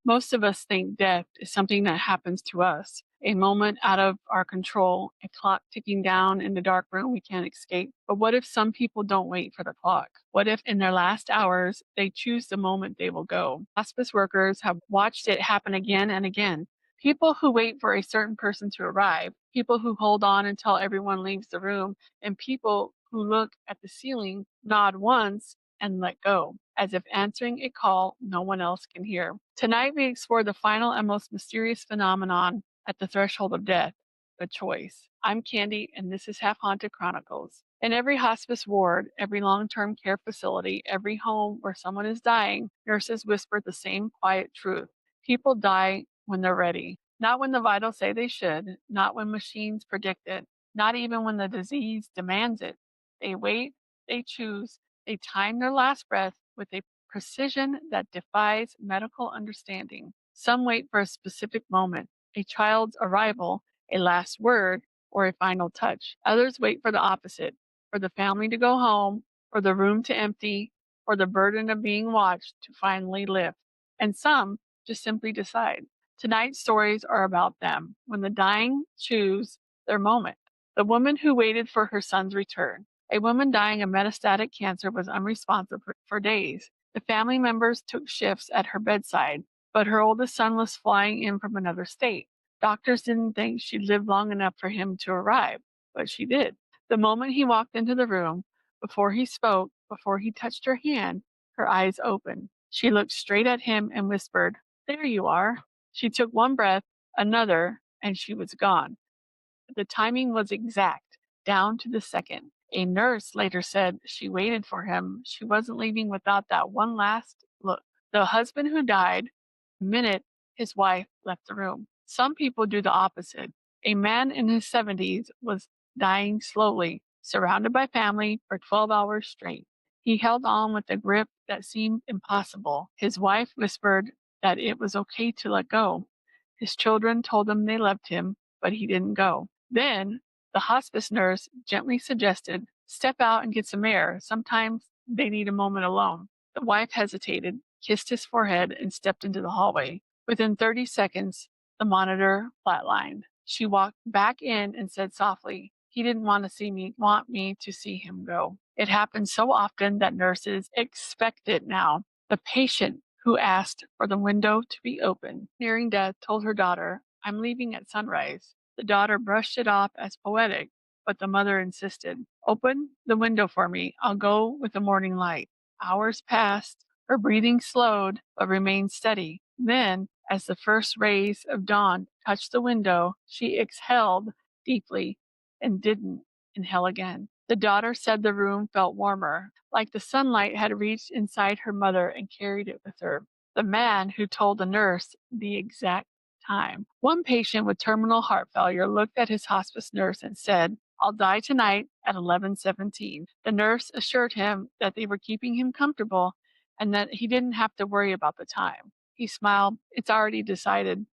Most of us think death is something that happens to us, a moment out of our control, a clock ticking down in the dark room we can't escape. But what if some people don't wait for the clock? What if in their last hours they choose the moment they will go? Hospice workers have watched it happen again and again. People who wait for a certain person to arrive, people who hold on until everyone leaves the room, and people who look at the ceiling, nod once, and let go, as if answering a call no one else can hear. Tonight, we explore the final and most mysterious phenomenon at the threshold of death, the choice. I'm Candy, and this is Half Haunted Chronicles. In every hospice ward, every long term care facility, every home where someone is dying, nurses whisper the same quiet truth. People die when they're ready, not when the vitals say they should, not when machines predict it, not even when the disease demands it. They wait, they choose, they time their last breath with a precision that defies medical understanding. Some wait for a specific moment, a child's arrival, a last word, or a final touch. Others wait for the opposite, for the family to go home, for the room to empty, for the burden of being watched to finally lift. And some just simply decide. Tonight's stories are about them, when the dying choose their moment. The woman who waited for her son's return. A woman dying of metastatic cancer was unresponsive for days. The family members took shifts at her bedside, but her oldest son was flying in from another state. Doctors didn't think she'd live long enough for him to arrive, but she did. The moment he walked into the room, before he spoke, before he touched her hand, her eyes opened. She looked straight at him and whispered, "There you are." She took one breath, another, and she was gone. The timing was exact, down to the second. A nurse later said she waited for him. She wasn't leaving without that one last look. The husband who died, the minute his wife left the room. Some people do the opposite. A man in his 70s was dying slowly, surrounded by family for 12 hours straight. He held on with a grip that seemed impossible. His wife whispered that it was okay to let go. His children told him they loved him, but he didn't go. Then the hospice nurse gently suggested, "Step out and get some air. Sometimes they need a moment alone." The wife hesitated, kissed his forehead, and stepped into the hallway. Within 30 seconds, the monitor flatlined. She walked back in and said softly, "He didn't want me to see him go." It happens so often that nurses expect it now. The patient who asked for the window to be open, nearing death, told her daughter, "I'm leaving at sunrise." The daughter brushed it off as poetic, but the mother insisted, "Open the window for me. I'll go with the morning light." Hours passed. Her breathing slowed, but remained steady. Then, as the first rays of dawn touched the window, she exhaled deeply and didn't inhale again. The daughter said the room felt warmer, like the sunlight had reached inside her mother and carried it with her. The man who told the nurse the exact time. One patient with terminal heart failure looked at his hospice nurse and said, "I'll die tonight at 11:17." The nurse assured him that they were keeping him comfortable and that he didn't have to worry about the time. He smiled, "It's already decided."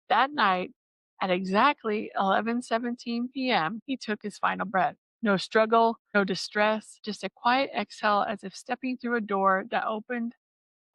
That night, at exactly 11:17 p.m., he took his final breath. No struggle, no distress, just a quiet exhale as if stepping through a door that opened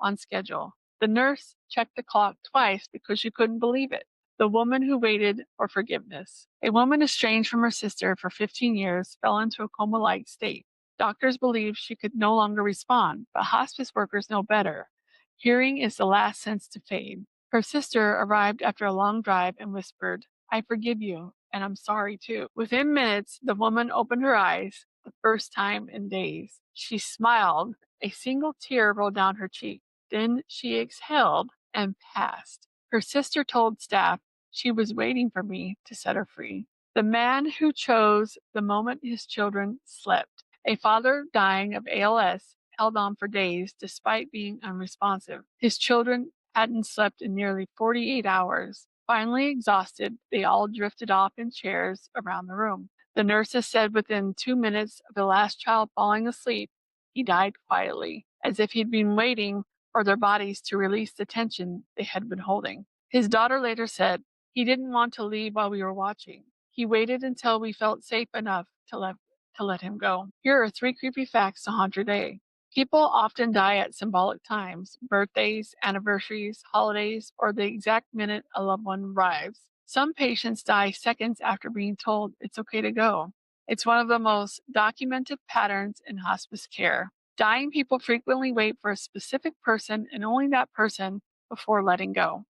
on schedule. The nurse checked the clock twice because she couldn't believe it. The woman who waited for forgiveness. A woman estranged from her sister for 15 years fell into a coma like state. Doctors believed she could no longer respond, but hospice workers know better. Hearing is the last sense to fade. Her sister arrived after a long drive and whispered, "I forgive you, and I'm sorry too." Within minutes, the woman opened her eyes, the first time in days. She smiled. A single tear rolled down her cheek. Then she exhaled and passed. Her sister told staff she was waiting for me to set her free. The man who chose the moment his children slept. A father dying of ALS held on for days despite being unresponsive. His children hadn't slept in nearly 48 hours. Finally exhausted, they all drifted off in chairs around the room. The nurses said within 2 minutes of the last child falling asleep, he died quietly, as if he'd been waiting for their bodies to release the tension they had been holding. His daughter later said, "He didn't want to leave while we were watching. He waited until we felt safe enough to let him go." Here are three creepy facts to haunt your day. People often die at symbolic times: birthdays, anniversaries, holidays, or the exact minute a loved one arrives. Some patients die seconds after being told it's okay to go. It's one of the most documented patterns in hospice care. Dying people frequently wait for a specific person and only that person before letting go.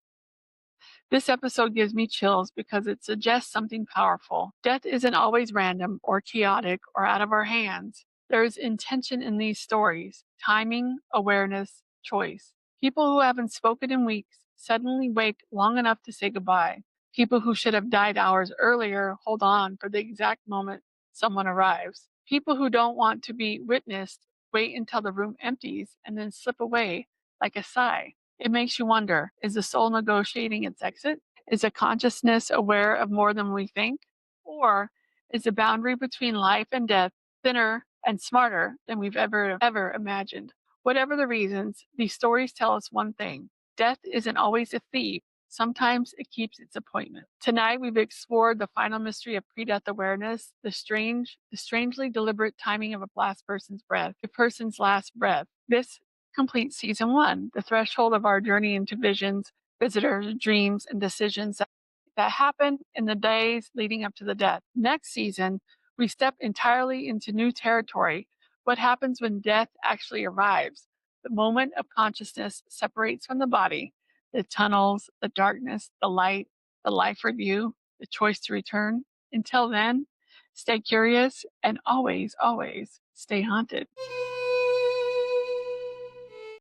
This episode gives me chills because it suggests something powerful. Death isn't always random or chaotic or out of our hands. There is intention in these stories: timing, awareness, choice. People who haven't spoken in weeks suddenly wake long enough to say goodbye. People who should have died hours earlier hold on for the exact moment someone arrives. People who don't want to be witnessed wait until the room empties and then slip away like a sigh. It makes you wonder, is the soul negotiating its exit? Is the consciousness aware of more than we think? Or is the boundary between life and death thinner and smarter than we've ever imagined? Whatever the reasons, these stories tell us one thing: death isn't always a thief. Sometimes it keeps its appointment. Tonight we've explored the final mystery of pre-death awareness, the strangely deliberate timing of a person's last breath. This completes season one, the threshold of our journey into visions, visitors, dreams, and decisions that happen in the days leading up to the death. Next season, we step entirely into new territory. What happens when death actually arrives? The moment of consciousness separates from the body, the tunnels, the darkness, the light, the life review, the choice to return. Until then, stay curious and always, always stay haunted.